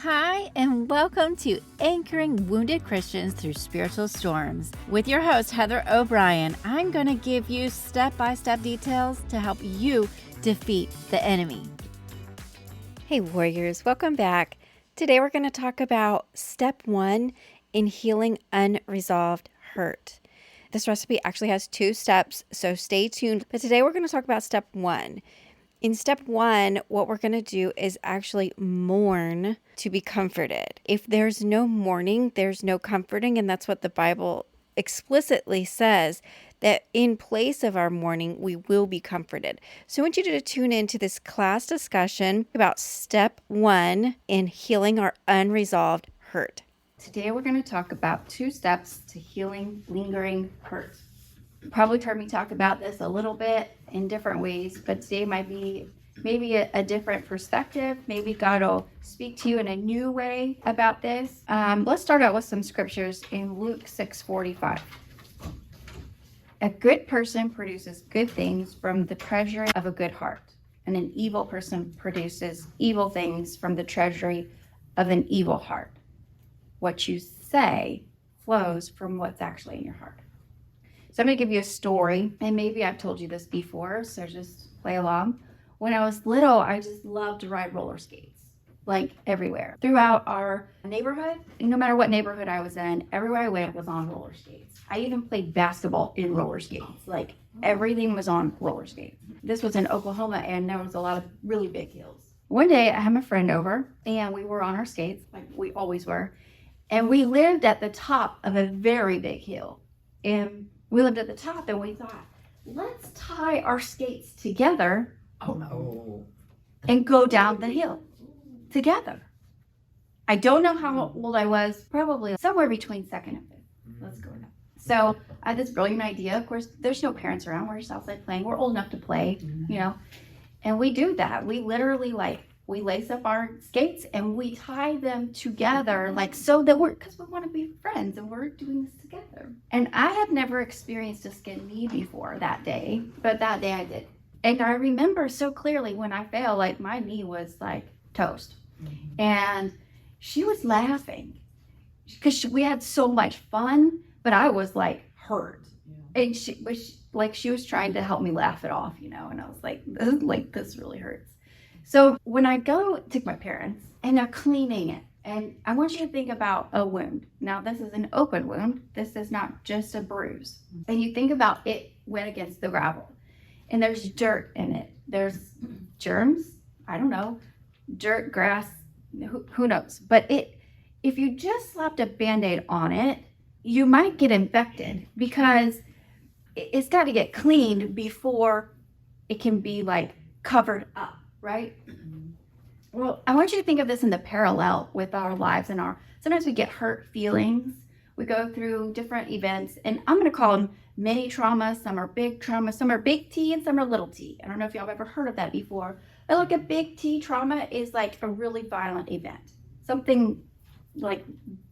Hi, and welcome to Anchoring Wounded Christians Through Spiritual Storms. With your host, Heather O'Brien, I'm going to give you step-by-step details to help you defeat the enemy. Hey, warriors, welcome back. Today we're going to talk about step 1 in healing unresolved hurt. This recipe actually has 2 steps, so stay tuned. But today we're going to talk about step 1. In step 1, what we're going to do is actually mourn to be comforted. If there's no mourning, there's no comforting, and that's what the Bible explicitly says, that in place of our mourning, we will be comforted. So I want you to tune into this class discussion about step 1 in healing our unresolved hurt. Today we're going to talk about 2 steps to healing lingering hurt. You probably heard me talk about this a little bit in different ways, but today might be maybe a different perspective. Maybe God will speak to you in a new way about this. Let's start out with some scriptures in Luke 6:45. A good person produces good things from the treasury of a good heart, and an evil person produces evil things from the treasury of an evil heart. What you say flows from what's actually in your heart. So I'm going to give you a story, and maybe I've told you this before, so just play along. When I was little, I just loved to ride roller skates, like everywhere. Throughout our neighborhood, no matter what neighborhood I was in, everywhere I went was on roller skates. I even played basketball in roller skates. Like everything was on roller skates. This was in Oklahoma, and there was a lot of really big hills. One day I had my friend over, and we were on our skates, like we always were. And we lived at the top of a very big hill. And we lived at the top, and we thought, let's tie our skates together and go down the hill together. I don't know how old I was, probably somewhere between second and fifth. Let's go with that. So I had this brilliant idea. Of course, there's no parents around. We're just outside playing. We're old enough to play, and we do that. We literally we lace up our skates and we tie them together so that because we want to be friends and we're doing this together. And I had never experienced a skinned knee before that day, but that day I did. And I remember so clearly when I fell, my knee was toast. Mm-hmm. And she was laughing because we had so much fun, but I was hurt. Yeah. And she was trying to help me laugh it off, and I was this really hurts. So when I go to my parents and they're cleaning it, and I want you to think about a wound. Now, this is an open wound. This is not just a bruise. And you think about it went against the gravel, and there's dirt in it. There's germs. I don't know. Dirt, grass, who knows? But if you just slapped a Band-Aid on it, you might get infected because it's got to get cleaned before it can be covered up. Right? Well, I want you to think of this in the parallel with our lives and sometimes we get hurt feelings. We go through different events, and I'm going to call them mini traumas. Some are big traumas, some are big T, and some are little t. I don't know if y'all have ever heard of that before. But a big T trauma is a really violent event, something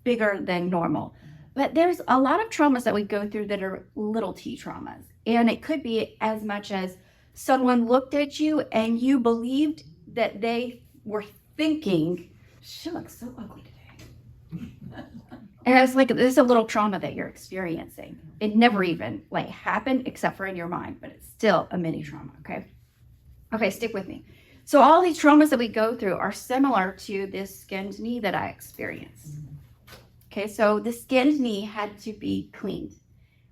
bigger than normal. But there's a lot of traumas that we go through that are little t traumas. And it could be as much as someone looked at you and you believed that they were thinking, she looks so ugly today. And it's this is a little trauma that you're experiencing. It never even happened except for in your mind, but it's still a mini trauma, okay? Okay, stick with me. So all these traumas that we go through are similar to this skinned knee that I experienced. Okay, so the skinned knee had to be cleaned.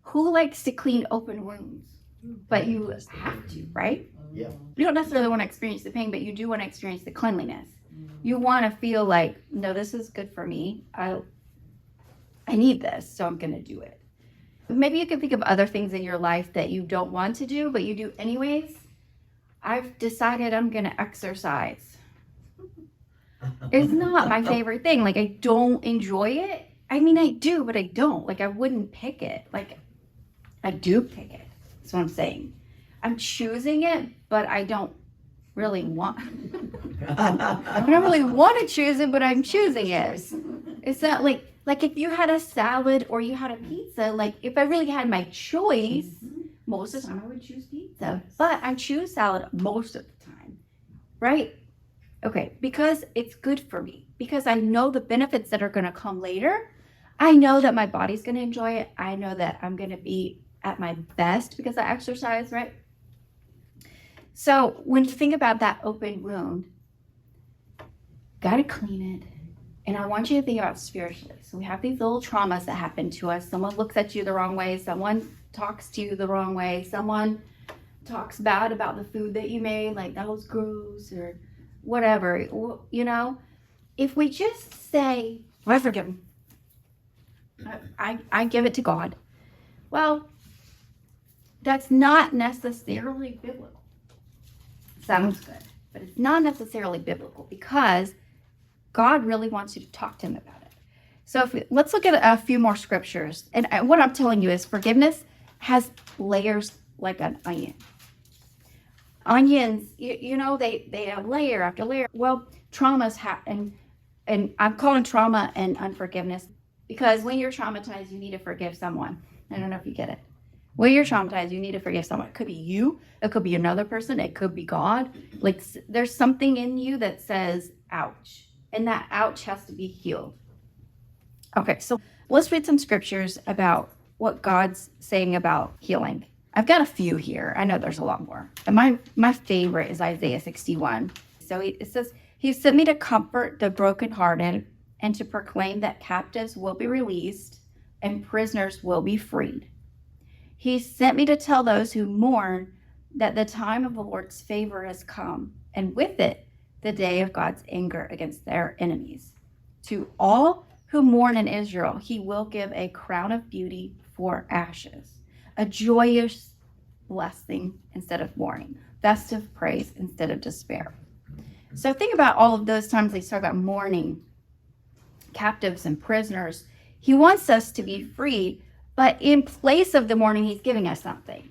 Who likes to clean open wounds? But you have to, right? Yeah. You don't necessarily want to experience the pain, but you do want to experience the cleanliness. You want to feel no, this is good for me. I need this, so I'm going to do it. Maybe you can think of other things in your life that you don't want to do, but you do anyways. I've decided I'm going to exercise. It's not my favorite thing. I don't enjoy it. I mean, I do, but I don't. I wouldn't pick it. I do pick it. That's what I'm saying. I'm choosing it, but I don't really want. I don't really want to choose it, but I'm choosing it. It's not if you had a salad or you had a pizza. If I really had my choice, most of the time I would choose pizza. But I choose salad most of the time, right? Okay, because it's good for me. because I know the benefits that are going to come later. I know that my body's going to enjoy it. I know that I'm going to be at my best because I exercise, right? So when you think about that open wound, got to clean it. And I want you to think about spiritually. So we have these little traumas that happen to us. Someone looks at you the wrong way. Someone talks to you the wrong way. Someone talks bad about the food that you made, like that was gross or whatever. You know, if we just say, well, I forgive him. I give it to God. Well, that's not necessarily biblical. Sounds good, but it's not necessarily biblical because God really wants you to talk to him about it. So let's look at a few more scriptures. And what I'm telling you is forgiveness has layers like an onion. Onions, you know, they have layer after layer. Well, traumas happen, and I'm calling trauma and unforgiveness because when you're traumatized, you need to forgive someone. I don't know if you get it. When you're traumatized, you need to forgive someone. It could be you. It could be another person. It could be God. Like there's something in you that says, ouch. And that ouch has to be healed. Okay, so let's read some scriptures about what God's saying about healing. I've got a few here. I know there's a lot more. And my favorite is Isaiah 61. So it says, he sent me to comfort the brokenhearted and to proclaim that captives will be released and prisoners will be freed. He sent me to tell those who mourn that the time of the Lord's favor has come, and with it, the day of God's anger against their enemies. To all who mourn in Israel, he will give a crown of beauty for ashes, a joyous blessing instead of mourning, festive praise instead of despair. So think about all of those times they talk about mourning, captives and prisoners. He wants us to be free, but in place of the mourning, he's giving us something.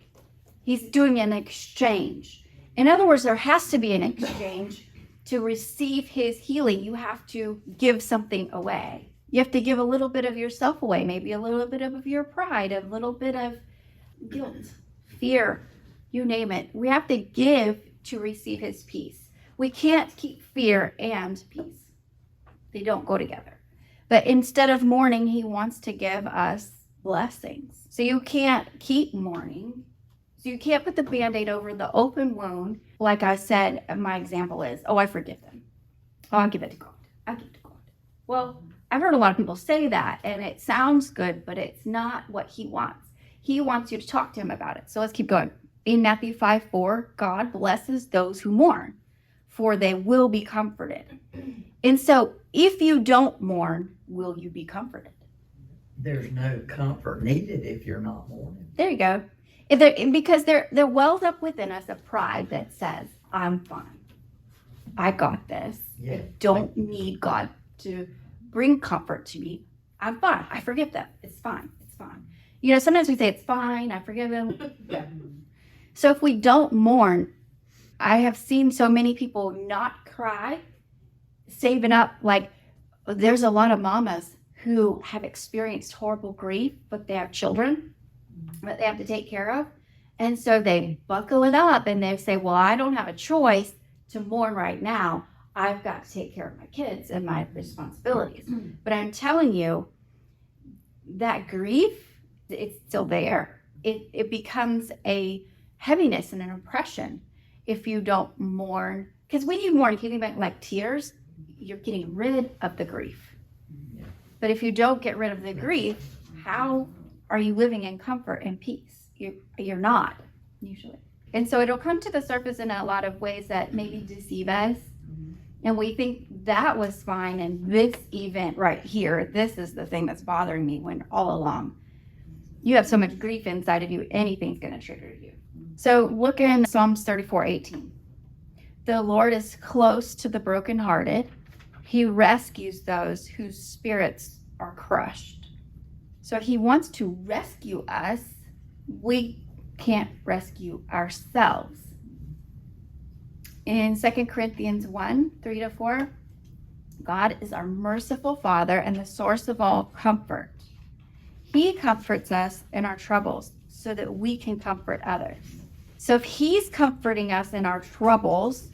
He's doing an exchange. In other words, there has to be an exchange. To receive his healing, you have to give something away. You have to give a little bit of yourself away, maybe a little bit of your pride, a little bit of guilt, fear, you name it. We have to give to receive his peace. We can't keep fear and peace. They don't go together. But instead of mourning, he wants to give us blessings. So you can't keep mourning. So you can't put the Band-Aid over the open wound. Like I said, my example is, oh, I forgive them. Oh, I'll give it to God. I'll give it to God. Well, I've heard a lot of people say that, and it sounds good, but it's not what he wants. He wants you to talk to him about it. So let's keep going. In Matthew 5:4, God blesses those who mourn, for they will be comforted. And so if you don't mourn, will you be comforted? There's no comfort needed if you're not mourning. There you go. Because there wells up within us a pride that says, I'm fine. I got this. Yeah. I don't need God to bring comfort to me. I'm fine. I forgive them. It's fine. It's fine. You know, sometimes we say, it's fine. I forgive them. Yeah. So if we don't mourn, I have seen so many people not cry, saving up. Like, there's a lot of mamas who have experienced horrible grief, but they have children that they have to take care of. And so they buckle it up and they say, well, I don't have a choice to mourn right now. I've got to take care of my kids and my responsibilities. But I'm telling you, that grief, it's still there. It becomes a heaviness and an oppression if you don't mourn. Because when you mourn, if you think about like tears, you're getting rid of the grief. Yeah. But if you don't get rid of the grief, how are you living in comfort and peace? You're not, usually. And so it'll come to the surface in a lot of ways that maybe deceive us. And we think that was fine, and this event right here, this is the thing that's bothering me, when all along you have so much grief inside of you, anything's going to trigger you. So look in Psalms 34:18. The Lord is close to the brokenhearted. He rescues those whose spirits are crushed. So he wants to rescue us. We can't rescue ourselves. In 2 Corinthians 1:3-4, God is our merciful Father and the source of all comfort. He comforts us in our troubles so that we can comfort others. So if he's comforting us in our troubles,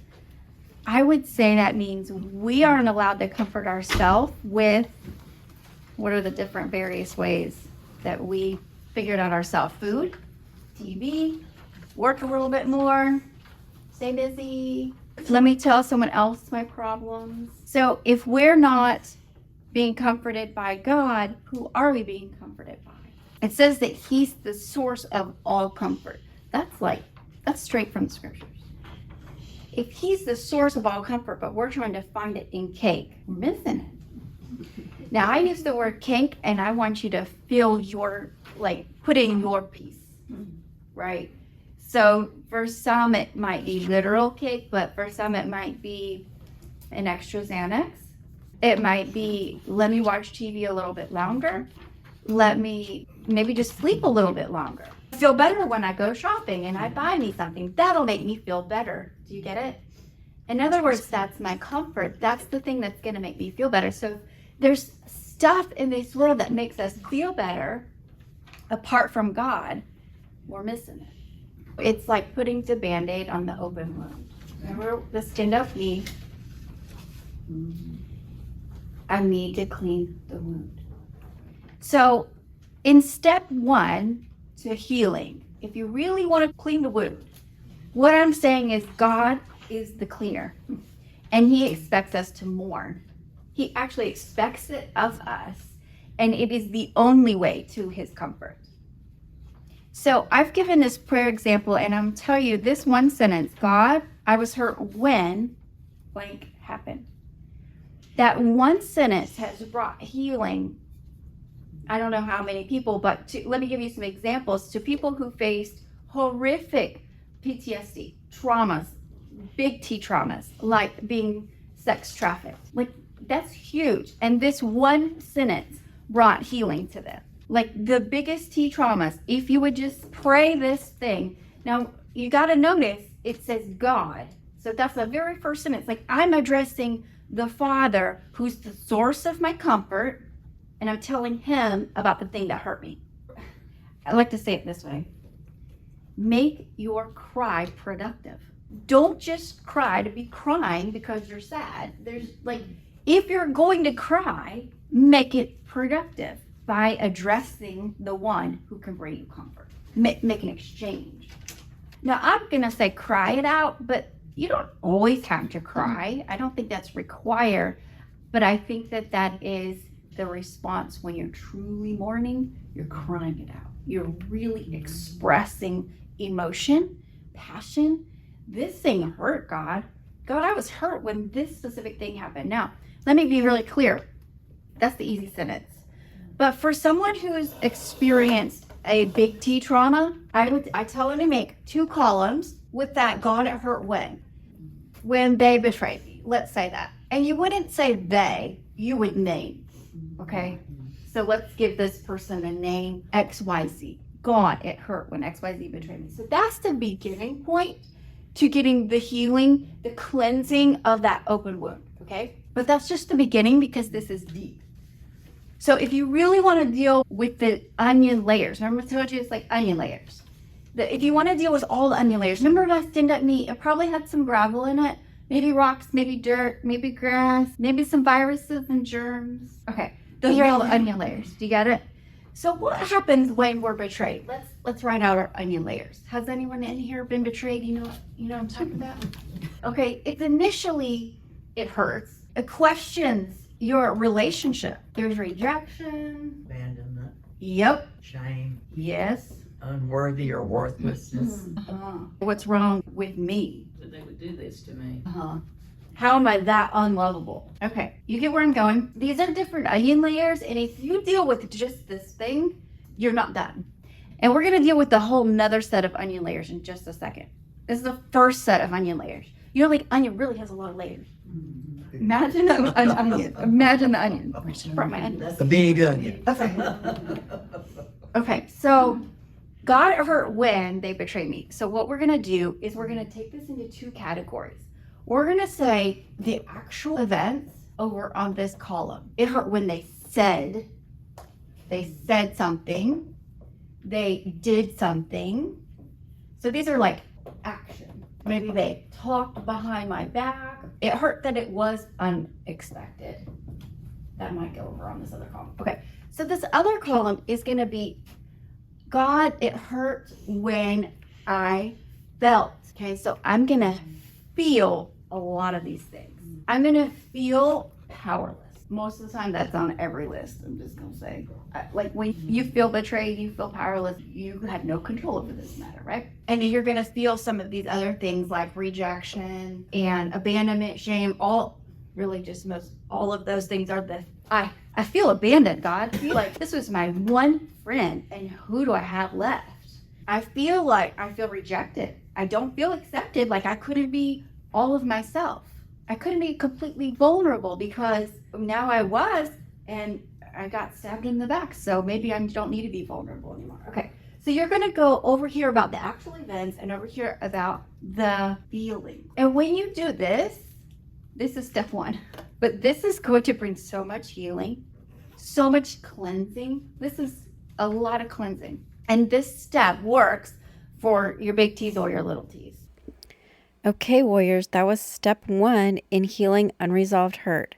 I would say that means we aren't allowed to comfort ourselves with what are the different various ways that we figured out ourselves. Food, TV, work a little bit more, stay busy. Let me tell someone else my problems. So if we're not being comforted by God, who are we being comforted by? It says that he's the source of all comfort. That's straight from the scriptures. If he's the source of all comfort, but we're trying to find it in cake, we're missing it. Now, I use the word cake, and I want you to feel put in your piece, right? So for some, it might be literal cake, but for some, it might be an extra Xanax. It might be, let me watch TV a little bit longer. Let me maybe just sleep a little bit longer. I feel better when I go shopping and I buy me something. That'll make me feel better. Do you get it? In other words, that's my comfort. That's the thing that's going to make me feel better. So there's stuff in this world that makes us feel better apart from God. We're missing it. It's like putting the Band-Aid on the open wound. Remember the stand-up knee? I need to clean the wound. So in step 1 to healing, if you really want to clean the wound, what I'm saying is God is the cleaner, and he expects us to mourn. He actually expects it of us, and it is the only way to his comfort. So I've given this prayer example, and I'm telling you this one sentence, God, I was hurt when blank happened. That one sentence has brought healing. I don't know how many people, but let me give you some examples. To people who faced horrific PTSD, traumas, big T traumas, like being sex trafficked. Like, that's huge. And this one sentence brought healing to them. Like the biggest T traumas, if you would just pray this thing. Now, you got to notice it says God. So that's the very first sentence. Like, I'm addressing the Father who's the source of my comfort, and I'm telling him about the thing that hurt me. I like to say it this way. Make your cry productive. Don't just cry to be crying because you're sad. If you're going to cry, make it productive by addressing the one who can bring you comfort. Make an exchange. Now, I'm going to say cry it out, but you don't always have to cry. I don't think that's required, but I think that is the response when you're truly mourning. You're crying it out. You're really expressing emotion, passion. This thing hurt, God. God, I was hurt when this specific thing happened. Now, let me be really clear. That's the easy sentence. But for someone who's experienced a big T trauma, I tell them to make 2 columns with that God, it hurt when they betrayed me. Let's say that. And you wouldn't say they, you would name. Okay? So let's give this person a name, XYZ. God, it hurt when XYZ betrayed me. So that's the beginning point to getting the healing, the cleansing of that open wound. Okay? But that's just the beginning because this is deep. So if you really want to deal with the onion layers, remember I told you it's like onion layers. If you want to deal with all the onion layers, remember that stand-up meat, it probably had some gravel in it, maybe rocks, maybe dirt, maybe grass, maybe some viruses and germs. Okay, those are all the onion layers. Do you get it? So what happens when we're betrayed? Let's write out our onion layers. Has anyone in here been betrayed? You know what I'm talking about? Okay, it's initially, it hurts. It questions your relationship. There's rejection. Abandonment. Yep. Shame. Yes. Unworthy or worthlessness. What's wrong with me? That they would do this to me. How am I that unlovable? Okay, you get where I'm going. These are different onion layers, and if you deal with just this thing, you're not done. And we're gonna deal with the whole nother set of onion layers in just a second. This is the first set of onion layers. You know, like onion really has a lot of layers. Imagine an onion. Imagine the onion. I just brought my onion. That's a big onion. Okay, so God hurt when they betrayed me. So what we're gonna do is we're gonna take this into 2 categories. We're gonna say the actual events over on this column. It hurt when they said something, they did something. So these are like action. Maybe they talked behind my back. It hurt that it was unexpected. That might go over on this other column. Okay, so this other column is going to be God, it hurt when I felt. Okay, so I'm going to feel a lot of these things. I'm going to feel powerless. Most of the time, that's on every list. I'm just going to say, like when you feel betrayed, you feel powerless, you had no control over this matter, right? And you're going to feel some of these other things like rejection and abandonment, shame, all of those things are I feel abandoned, God. I feel like this was my one friend, and who do I have left? I feel rejected. I don't feel accepted, like I couldn't be all of myself. I couldn't be completely vulnerable because now I was, and I got stabbed in the back. So maybe I don't need to be vulnerable anymore. Okay. So you're going to go over here about the actual events and over here about the feeling. And when you do this is step 1. But this is going to bring so much healing, so much cleansing. This is a lot of cleansing. And this step works for your big T's or your little T's. Okay, warriors, that was step 1 in healing unresolved hurt.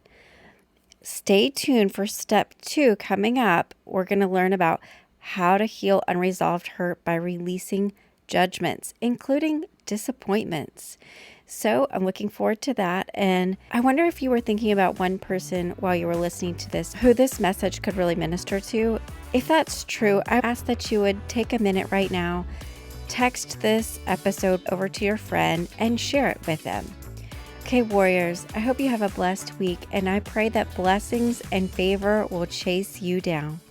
Stay tuned for step 2 coming up. We're going to learn about how to heal unresolved hurt by releasing judgments, including disappointments. So I'm looking forward to that. And I wonder if you were thinking about one person while you were listening to this who this message could really minister to. If that's true, I ask that you would take a minute right now, text this episode over to your friend and share it with them. Okay, warriors, I hope you have a blessed week, and I pray that blessings and favor will chase you down.